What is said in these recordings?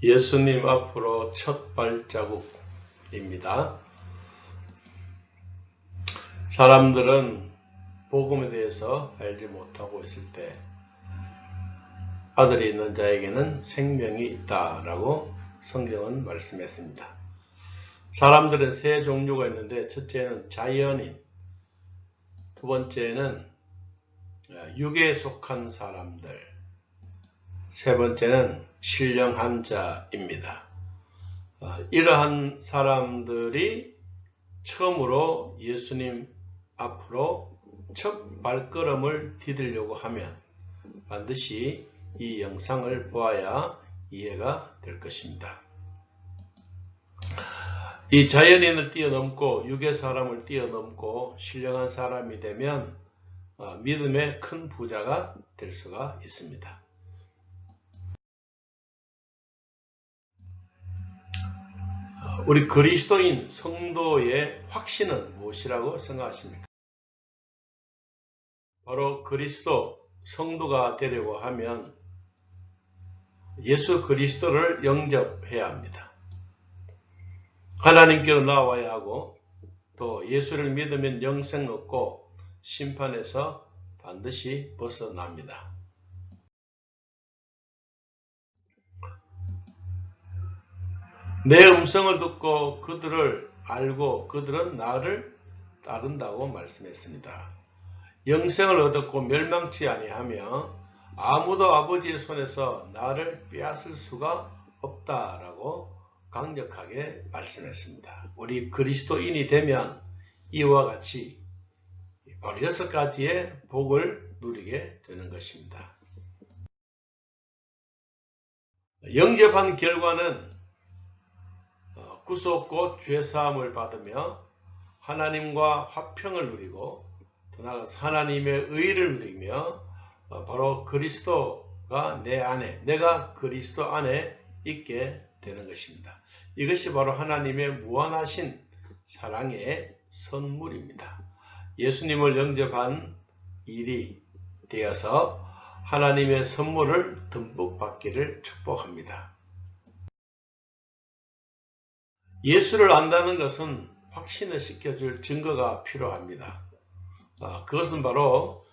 예수님 앞으로 첫 발자국입니다. 사람들은 복음에 대해서 알지 못하고 있을 때 아들이 있는 자에게는 생명이 있다라고 성경은 말씀했습니다. 사람들은 세 종류가 있는데, 첫째는 자연인, 두 번째는 육에 속한 사람들, 세 번째는 신령한 자입니다. 이러한 사람들이 처음으로 예수님 앞으로 첫 발걸음을 디디려고 하면 반드시 이 영상을 보아야 이해가 될 것입니다. 이 자연인을 뛰어넘고 육의 사람을 뛰어넘고 신령한 사람이 되면 믿음의 큰 부자가 될 수가 있습니다. 우리 그리스도인 성도의 확신은 무엇이라고 생각하십니까? 바로 그리스도 성도가 되려고 하면 예수 그리스도를 영접해야 합니다. 하나님께로 나와야 하고, 또 예수를 믿으면 영생 얻고 심판에서 반드시 벗어납니다. 내 음성을 듣고 그들을 알고 그들은 나를 따른다고 말씀했습니다. 영생을 얻었고 멸망치 아니하며 아무도 아버지의 손에서 나를 빼앗을 수가 없다라고 강력하게 말씀했습니다. 우리 그리스도인이 되면 이와 같이 바로 6가지의 복을 누리게 되는 것입니다. 영접한 결과는 구속 곧 죄사함을 받으며 하나님과 화평을 누리고, 더 나아가서 하나님의 의를 누리며 바로 그리스도가 내 안에, 내가 그리스도 안에 있게 되는 것입니다. 이것이 바로 하나님의 무한하신 사랑의 선물입니다. 예수님을 영접한 일이 되어서 하나님의 선물을 듬뿍 받기를 축복합니다. 예수를 안다는 것은 확신을 시켜줄 증거가 필요합니다. 그것은 바로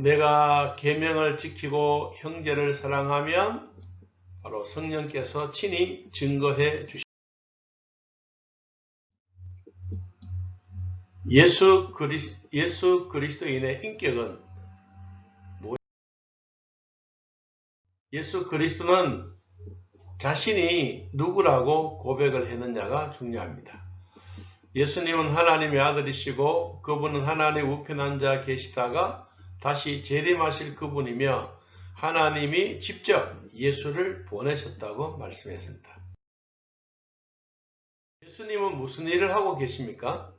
내가 계명을 지키고 형제를 사랑하면 바로 성령께서 친히 증거해 주십니다. 예수 그리스도인의 인격은 무엇입니까? 예수 그리스도는 자신이 누구라고 고백을 했느냐가 중요합니다. 예수님은 하나님의 아들이시고 그분은 하나님의 우편에 앉아 계시다가 다시 재림하실 그분이며 하나님이 직접 예수를 보내셨다고 말씀했습니다. 예수님은 무슨 일을 하고 계십니까?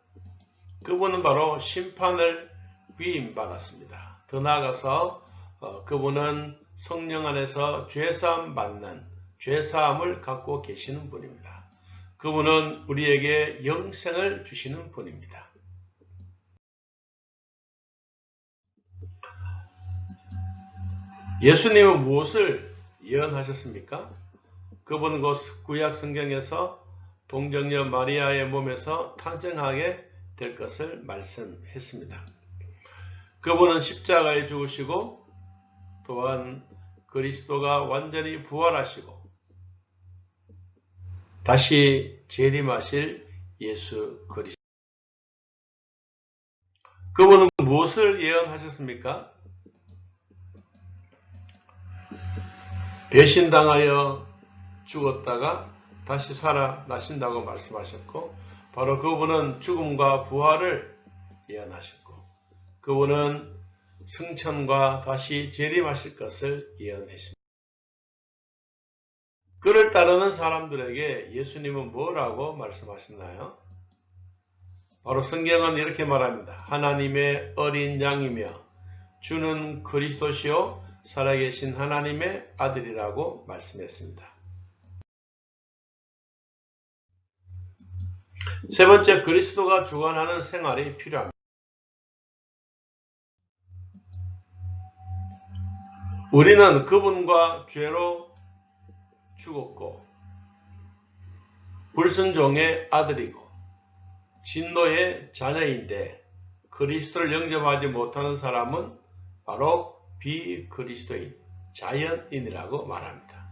그분은 바로 심판을 위임받았습니다. 더 나아가서 그분은 성령 안에서 죄사함 받는, 죄사함을 갖고 계시는 분입니다. 그분은 우리에게 영생을 주시는 분입니다. 예수님은 무엇을 예언하셨습니까? 그분은 곧 구약 성경에서 동정녀 마리아의 몸에서 탄생하게 될 것을 말씀했습니다. 그분은 십자가에 죽으시고 또한 그리스도가 완전히 부활하시고 다시 재림하실 예수 그리스도. 그분은 무엇을 예언하셨습니까? 배신당하여 죽었다가 다시 살아나신다고 말씀하셨고, 바로 그분은 죽음과 부활을 예언하셨고, 그분은 승천과 다시 재림하실 것을 예언했습니다. 그를 따르는 사람들에게 예수님은 뭐라고 말씀하셨나요? 바로 성경은 이렇게 말합니다. 하나님의 어린 양이며 주는 그리스도시요 살아계신 하나님의 아들이라고 말씀했습니다. 세 번째, 그리스도가 주관하는 생활이 필요합니다. 우리는 그분과 죄로 죽었고 불순종의 아들이고 진노의 자녀인데 그리스도를 영접하지 못하는 사람은 바로 비그리스도인, 자연인이라고 말합니다.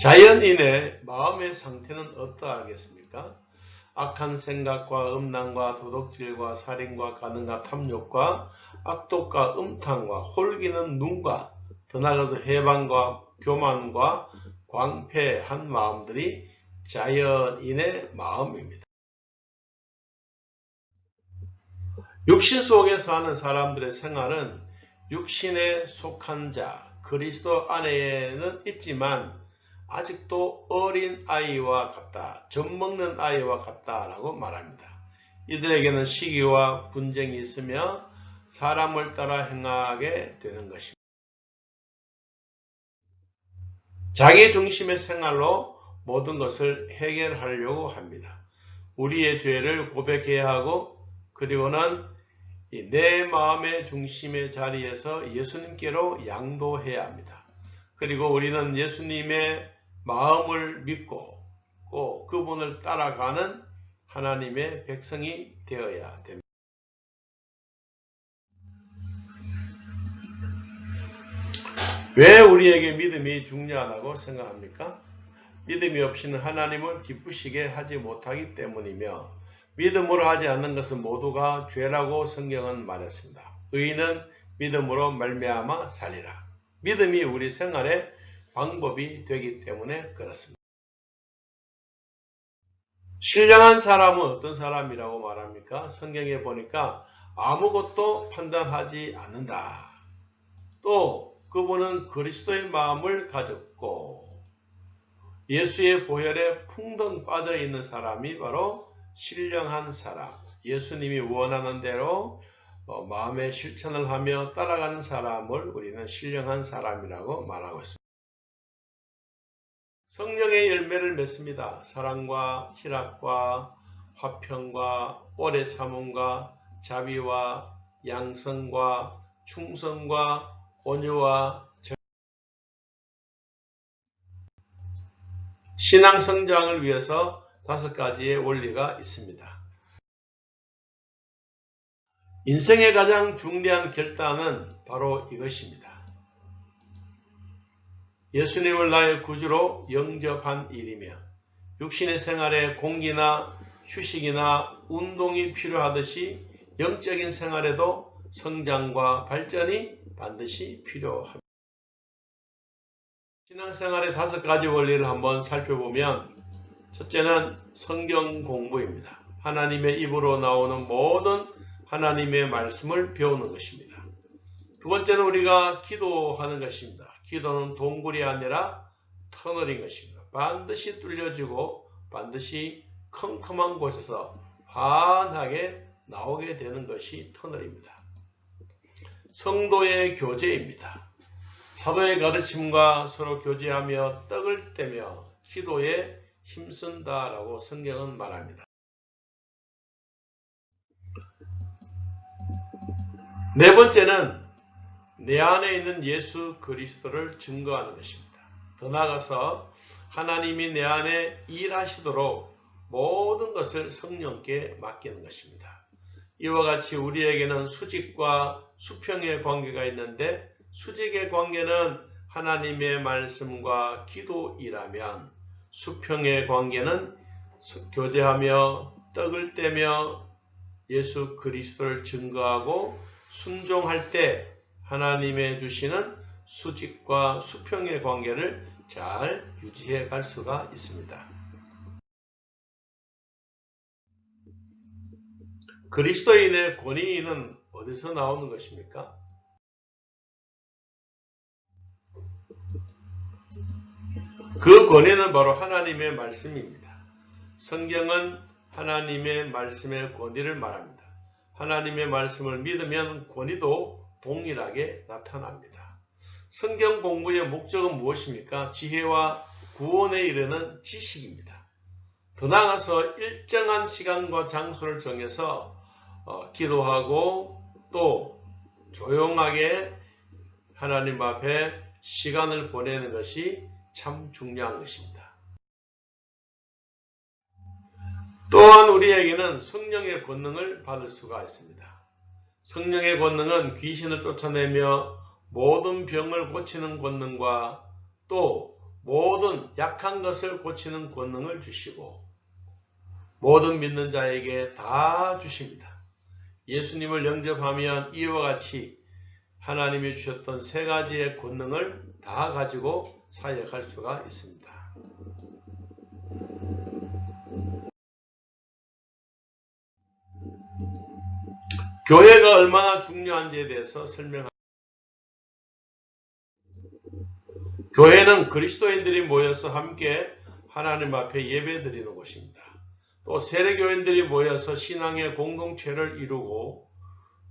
자연인의 마음의 상태는 어떠하겠습니까? 악한 생각과 음란과 도덕질과 살인과 가늠과 탐욕과 악독과 음탕과 홀기는 눈과 더 나아가서 해방과 교만과 광패한 마음들이 자연인의 마음입니다. 육신 속에 사는 사람들의 생활은 육신에 속한 자, 그리스도 안에는 있지만 아직도 어린 아이와 같다, 젖먹는 아이와 같다라고 말합니다. 이들에게는 시기와 분쟁이 있으며 사람을 따라 행하게 되는 것입니다. 자기 중심의 생활로 모든 것을 해결하려고 합니다. 우리의 죄를 고백해야 하고 그리고는 내 마음의 중심의 자리에서 예수님께로 양도해야 합니다. 그리고 우리는 예수님의 마음을 믿고 꼭 그분을 따라가는 하나님의 백성이 되어야 됩니다. 왜 우리에게 믿음이 중요하다고 생각합니까? 믿음이 없이는 하나님을 기쁘시게 하지 못하기 때문이며 믿음으로 하지 않는 것은 모두가 죄라고 성경은 말했습니다. 의인은 믿음으로 말미암아 살리라. 믿음이 우리 생활의 방법이 되기 때문에 그렇습니다. 신령한 사람은 어떤 사람이라고 말합니까? 성경에 보니까 아무것도 판단하지 않는다. 또 그분은 그리스도의 마음을 가졌고 예수의 보혈에 풍덩 빠져 있는 사람이 바로 신령한 사람, 예수님이 원하는 대로 마음의 실천을 하며 따라가는 사람을 우리는 신령한 사람이라고 말하고 있습니다. 성령의 열매를 맺습니다. 사랑과 희락과 화평과 오래 참음과 자비와 양성과 충성과 온유와 신앙 성장을 위해서 5가지의 원리가 있습니다. 인생의 가장 중대한 결단은 바로 이것입니다. 예수님을 나의 구주로 영접한 일이며 육신의 생활에 공기나 휴식이나 운동이 필요하듯이 영적인 생활에도 성장과 발전이 반드시 필요합니다. 신앙생활의 5가지 원리를 한번 살펴보면 첫째는 성경 공부입니다. 하나님의 입으로 나오는 모든 하나님의 말씀을 배우는 것입니다. 두 번째는 우리가 기도하는 것입니다. 기도는 동굴이 아니라 터널인 것입니다. 반드시 뚫려지고 반드시 컴컴한 곳에서 환하게 나오게 되는 것이 터널입니다. 성도의 교제입니다. 사도의 가르침과 서로 교제하며 떡을 떼며 기도에 힘쓴다라고 성경은 말합니다. 네 번째는 내 안에 있는 예수 그리스도를 증거하는 것입니다. 더 나아가서 하나님이 내 안에 일하시도록 모든 것을 성령께 맡기는 것입니다. 이와 같이 우리에게는 수직과 수평의 관계가 있는데 수직의 관계는 하나님의 말씀과 기도이라면 수평의 관계는 교제하며 떡을 떼며 예수 그리스도를 증거하고 순종할 때 하나님의 주시는 수직과 수평의 관계를 잘 유지해 갈 수가 있습니다. 그리스도인의 권위는 어디서 나오는 것입니까? 그 권위는 바로 하나님의 말씀입니다. 성경은 하나님의 말씀의 권위를 말합니다. 하나님의 말씀을 믿으면 권위도 동일하게 나타납니다. 성경 공부의 목적은 무엇입니까? 지혜와 구원에 이르는 지식입니다. 더 나아가서 일정한 시간과 장소를 정해서 기도하고 또 조용하게 하나님 앞에 시간을 보내는 것이 참 중요한 것입니다. 또한 우리에게는 성령의 권능을 받을 수가 있습니다. 성령의 권능은 귀신을 쫓아내며 모든 병을 고치는 권능과 또 모든 약한 것을 고치는 권능을 주시고 모든 믿는 자에게 다 주십니다. 예수님을 영접하면 이와 같이 하나님이 주셨던 세 가지의 권능을 다 가지고 사역할 수가 있습니다. 교회가 얼마나 중요한지에 대해서 설명합니다. 교회는 그리스도인들이 모여서 함께 하나님 앞에 예배드리는 곳입니다. 또 세례교인들이 모여서 신앙의 공동체를 이루고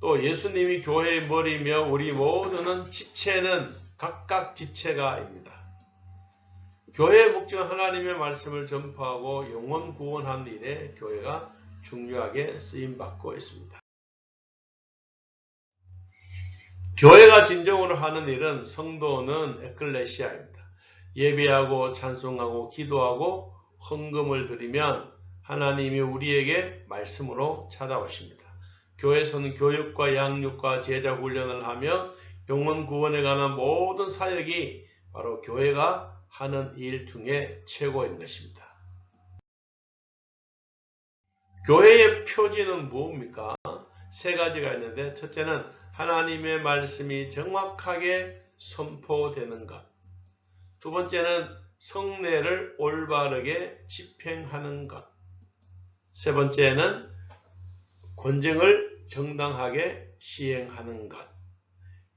또 예수님이 교회의 머리며 우리 모두는 지체는 각각 지체가입니다. 교회의 목적은 하나님의 말씀을 전파하고 영혼 구원하는 일에 교회가 중요하게 쓰임받고 있습니다. 교회가 진정으로 하는 일은 성도는 에클레시아입니다. 예배하고 찬송하고 기도하고 헌금을 드리면 하나님이 우리에게 말씀으로 찾아오십니다. 교회에서는 교육과 양육과 제자 훈련을 하며 영혼 구원에 관한 모든 사역이 바로 교회가 하는 일 중에 최고인 것입니다. 교회의 표지는 무엇입니까? 세 가지가 있는데 첫째는 하나님의 말씀이 정확하게 선포되는 것. 두 번째는 성례를 올바르게 집행하는 것. 세 번째는 권정을 정당하게 시행하는 것.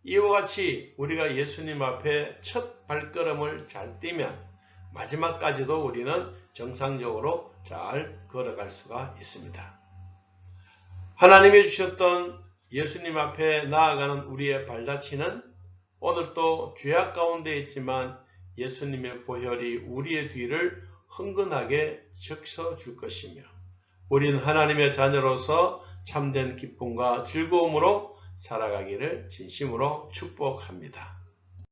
이와 같이 우리가 예수님 앞에 첫 발걸음을 잘 떼면 마지막까지도 우리는 정상적으로 잘 걸어갈 수가 있습니다. 하나님이 주셨던 예수님 앞에 나아가는 우리의 발자취는 오늘도 죄악 가운데 있지만 예수님의 보혈이 우리의 뒤를 흥건하게 적셔줄 것이며 우리는 하나님의 자녀로서 참된 기쁨과 즐거움으로 살아가기를 진심으로 축복합니다.